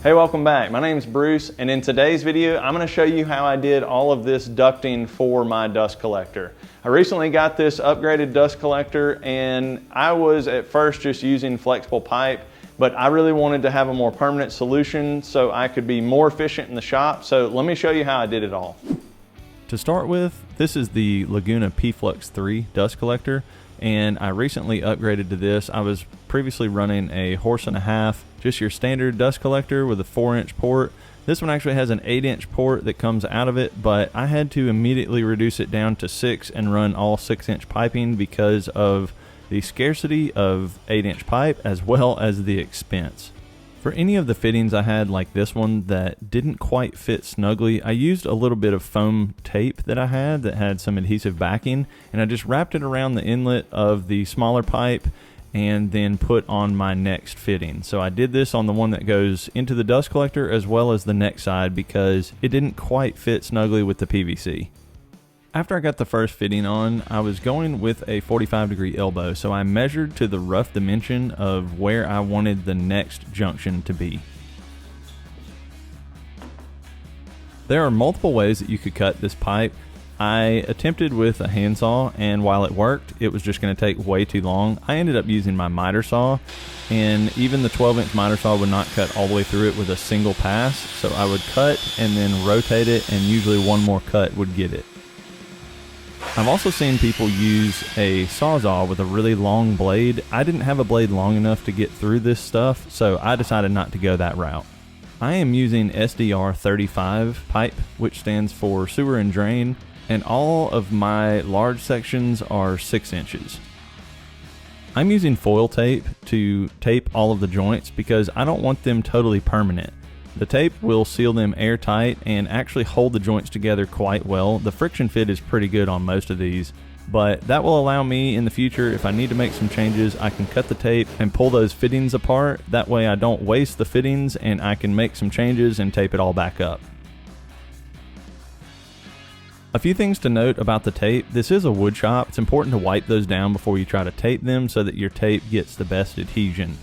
Hey, welcome back. My name is Bruce, and in today's video, I'm going to show you how I did all of this ducting for my dust collector. I recently got this upgraded dust collector, and I was at first just using flexible pipe, but I really wanted to have a more permanent solution so I could be more efficient in the shop. So let me show you how I did it all. To start with, this is the Laguna P-Flux 3 dust collector, and I recently upgraded to this. I was previously running a 1.5 horse, just your standard dust collector with a 4-inch port. This one actually has an 8-inch port that comes out of it, but I had to immediately reduce it down to 6 and run all 6-inch piping because of the scarcity of 8-inch pipe as well as the expense. For any of the fittings I had like this one that didn't quite fit snugly, I used a little bit of foam tape that I had that had some adhesive backing, and I just wrapped it around the inlet of the smaller pipe and then put on my next fitting. So I did this on the one that goes into the dust collector as well as the next side because it didn't quite fit snugly with the PVC. After I got the first fitting on, I was going with a 45-degree elbow, so I measured to the rough dimension of where I wanted the next junction to be. There are multiple ways that you could cut this pipe. I attempted with a handsaw, and while it worked, it was just going to take way too long. I ended up using my miter saw, and even the 12-inch miter saw would not cut all the way through it with a single pass, so I would cut and then rotate it, and usually one more cut would get it. I've also seen people use a sawzall with a really long blade. I didn't have a blade long enough to get through this stuff, so I decided not to go that route. I am using SDR 35 pipe, which stands for sewer and drain, and all of my large sections are 6 inches. I'm using foil tape to tape all of the joints because I don't want them totally permanent. The tape will seal them airtight and actually hold the joints together quite well. The friction fit is pretty good on most of these, but that will allow me in the future, if I need to make some changes, I can cut the tape and pull those fittings apart. That way I don't waste the fittings and I can make some changes and tape it all back up. A few things to note about the tape. This is a wood shop. It's important to wipe those down before you try to tape them so that your tape gets the best adhesion.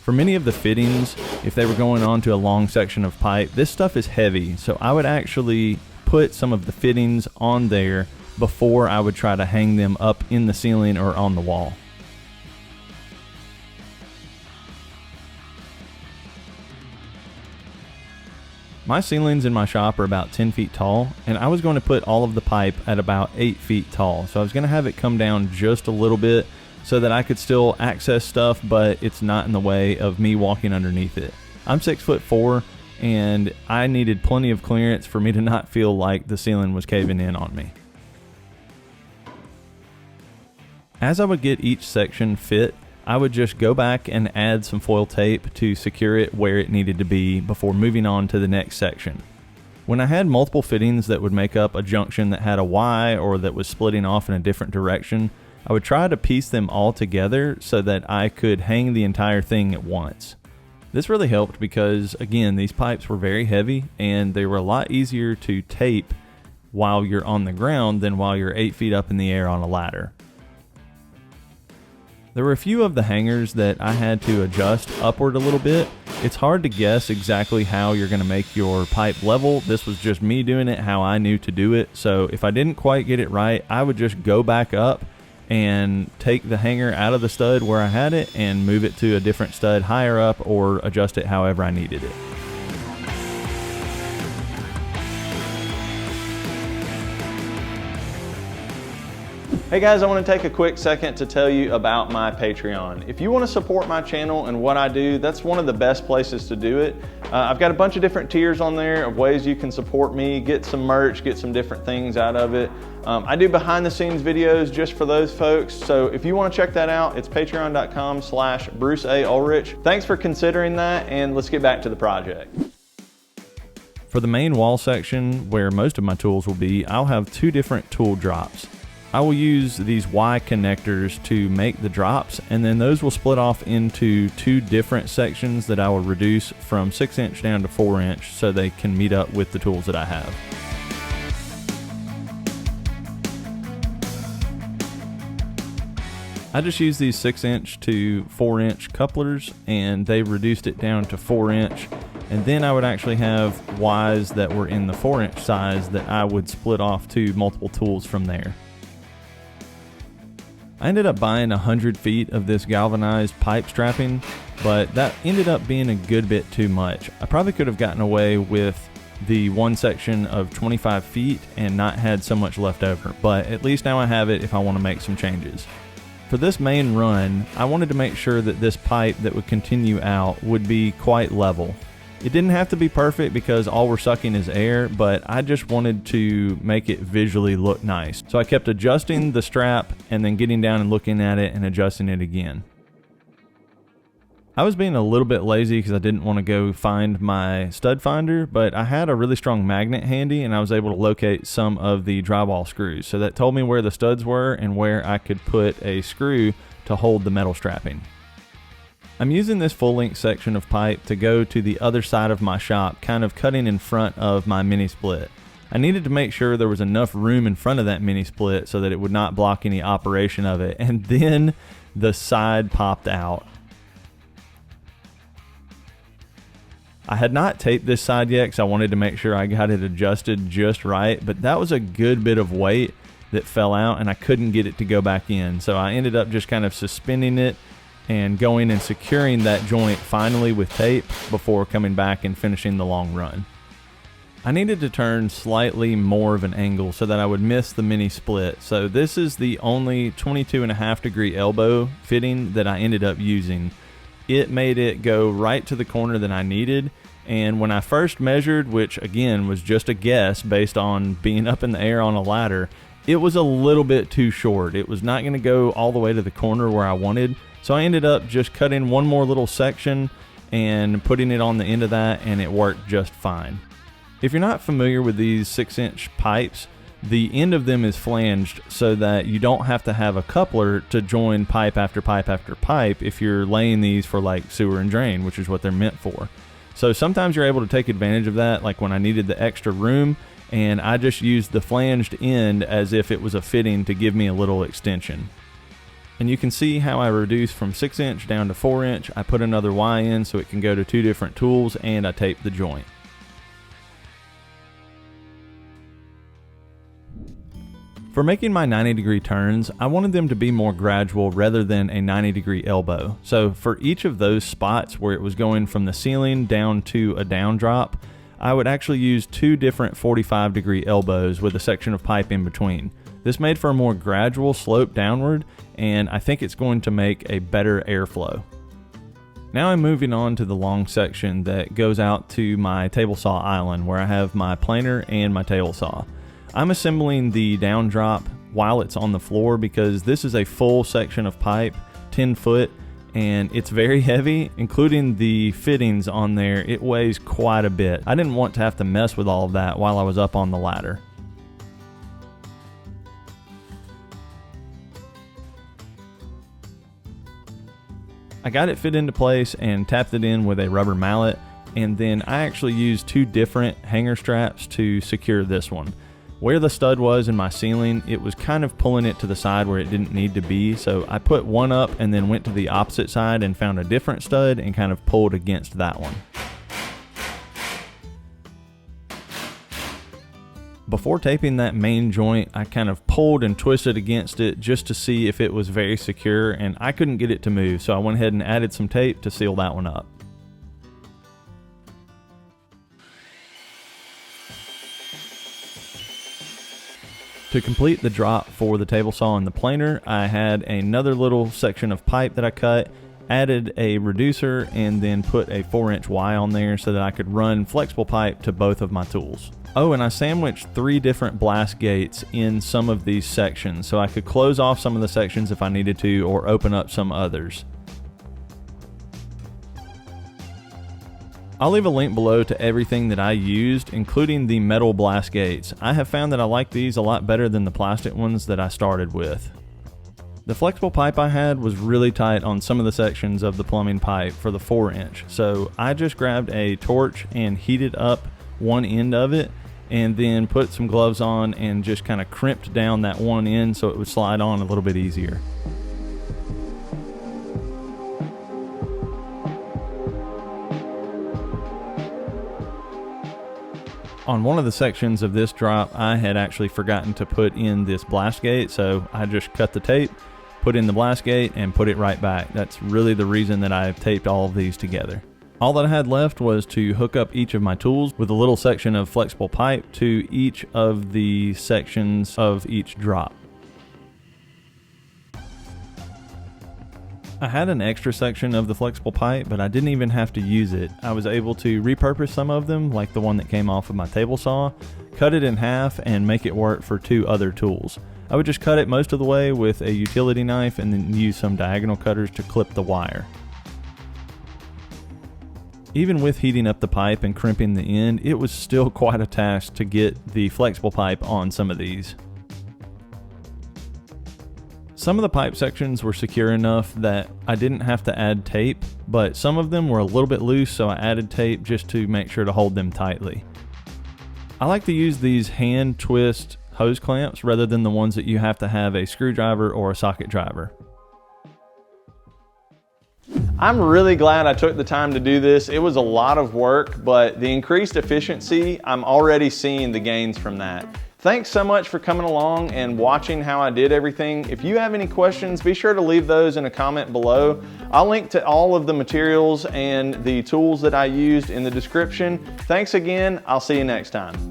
For many of the fittings, if they were going onto a long section of pipe, this stuff is heavy, so I would actually put some of the fittings on there before I would try to hang them up in the ceiling or on the wall. My ceilings in my shop are about 10 feet tall, and I was going to put all of the pipe at about 8 feet tall, so I was going to have it come down just a little bit so that I could still access stuff, but it's not in the way of me walking underneath it. I'm 6'4", and I needed plenty of clearance for me to not feel like the ceiling was caving in on me. As I would get each section fit, I would just go back and add some foil tape to secure it where it needed to be before moving on to the next section. When I had multiple fittings that would make up a junction that had a Y or that was splitting off in a different direction, I would try to piece them all together so that I could hang the entire thing at once. This really helped because, again, these pipes were very heavy and they were a lot easier to tape while you're on the ground than while you're 8 feet up in the air on a ladder. There were a few of the hangers that I had to adjust upward a little bit. It's hard to guess exactly how you're going to make your pipe level. This was just me doing it how I knew to do it. So if I didn't quite get it right, I would just go back up and take the hanger out of the stud where I had it and move it to a different stud higher up or adjust it however I needed it. Hey guys, I want to take a quick second to tell you about my Patreon. If you want to support my channel and what I do, that's one of the best places to do it. I've got a bunch of different tiers on there of ways you can support me, get some merch, get some different things out of it. I do behind the scenes videos just for those folks. So if you want to check that out, it's patreon.com/Bruce A. Ulrich. Thanks for considering that, and let's get back to the project. For the main wall section, where most of my tools will be, I'll have 2 different tool drops. I will use these Y connectors to make the drops, and then those will split off into 2 different sections that I will reduce from 6-inch down to 4-inch so they can meet up with the tools that I have. I just used these 6-inch to 4-inch couplers, and they reduced it down to 4-inch. And then I would actually have Ys that were in the 4-inch size that I would split off to multiple tools from there. I ended up buying 100 feet of this galvanized pipe strapping, but that ended up being a good bit too much. I probably could have gotten away with the one section of 25 feet and not had so much left over, but at least now I have it if I want to make some changes. For this main run, I wanted to make sure that this pipe that would continue out would be quite level. It didn't have to be perfect because all we're sucking is air, but I just wanted to make it visually look nice. So I kept adjusting the strap and then getting down and looking at it and adjusting it again. I was being a little bit lazy because I didn't want to go find my stud finder, but I had a really strong magnet handy and I was able to locate some of the drywall screws. So that told me where the studs were and where I could put a screw to hold the metal strapping. I'm using this full length section of pipe to go to the other side of my shop, kind of cutting in front of my mini split. I needed to make sure there was enough room in front of that mini split so that it would not block any operation of it, and then the side popped out. I had not taped this side yet because I wanted to make sure I got it adjusted just right, but that was a good bit of weight that fell out and I couldn't get it to go back in. So I ended up just kind of suspending it and going and securing that joint finally with tape before coming back and finishing the long run. I needed to turn slightly more of an angle so that I would miss the mini split. So this is the only 22.5 degree elbow fitting that I ended up using. It made it go right to the corner that I needed, and when I first measured, which again was just a guess based on being up in the air on a ladder, it was a little bit too short. It was not going to go all the way to the corner where I wanted, so I ended up just cutting one more little section and putting it on the end of that, and it worked just fine. If you're not familiar with these 6-inch pipes, the end of them is flanged so that you don't have to have a coupler to join pipe after pipe after pipe if you're laying these for like sewer and drain, which is what they're meant for. So sometimes you're able to take advantage of that, like when I needed the extra room, and I just used the flanged end as if it was a fitting to give me a little extension. And you can see how I reduced from 6-inch down to 4-inch. I put another Y in so it can go to 2 different tools, and I taped the joint. For making my 90-degree turns, I wanted them to be more gradual rather than a 90-degree elbow. So for each of those spots where it was going from the ceiling down to a down drop, I would actually use 2 different 45-degree elbows with a section of pipe in between. This made for a more gradual slope downward, and I think it's going to make a better airflow. Now I'm moving on to the long section that goes out to my table saw island where I have my planer and my table saw. I'm assembling the down drop while it's on the floor because this is a full section of pipe, 10 foot, and it's very heavy, including the fittings on there. It weighs quite a bit. I didn't want to have to mess with all of that while I was up on the ladder. I got it fit into place and tapped it in with a rubber mallet, and then I actually used 2 different hanger straps to secure this one. Where the stud was in my ceiling, it was kind of pulling it to the side where it didn't need to be, so I put one up and then went to the opposite side and found a different stud and kind of pulled against that one. Before taping that main joint, I kind of pulled and twisted against it just to see if it was very secure, and I couldn't get it to move, so I went ahead and added some tape to seal that one up. To complete the drop for the table saw and the planer, I had another little section of pipe that I cut, added a reducer, and then put a 4-inch Y on there so that I could run flexible pipe to both of my tools. Oh, and I sandwiched 3 different blast gates in some of these sections so I could close off some of the sections if I needed to or open up some others. I'll leave a link below to everything that I used, including the metal blast gates. I have found that I like these a lot better than the plastic ones that I started with. The flexible pipe I had was really tight on some of the sections of the plumbing pipe for the 4-inch, so I just grabbed a torch and heated up one end of it and then put some gloves on and just kind of crimped down that one end so it would slide on a little bit easier. On one of the sections of this drop, I had actually forgotten to put in this blast gate, so I just cut the tape, put in the blast gate, and put it right back. That's really the reason that I taped all of these together. All that I had left was to hook up each of my tools with a little section of flexible pipe to each of the sections of each drop. I had an extra section of the flexible pipe, but I didn't even have to use it. I was able to repurpose some of them, like the one that came off of my table saw, cut it in half, and make it work for 2 other tools. I would just cut it most of the way with a utility knife and then use some diagonal cutters to clip the wire. Even with heating up the pipe and crimping the end, it was still quite a task to get the flexible pipe on some of these. Some of the pipe sections were secure enough that I didn't have to add tape, but some of them were a little bit loose, so I added tape just to make sure to hold them tightly. I like to use these hand twist hose clamps rather than the ones that you have to have a screwdriver or a socket driver. I'm really glad I took the time to do this. It was a lot of work, but the increased efficiency, I'm already seeing the gains from that. Thanks so much for coming along and watching how I did everything. If you have any questions, be sure to leave those in a comment below. I'll link to all of the materials and the tools that I used in the description. Thanks again. I'll see you next time.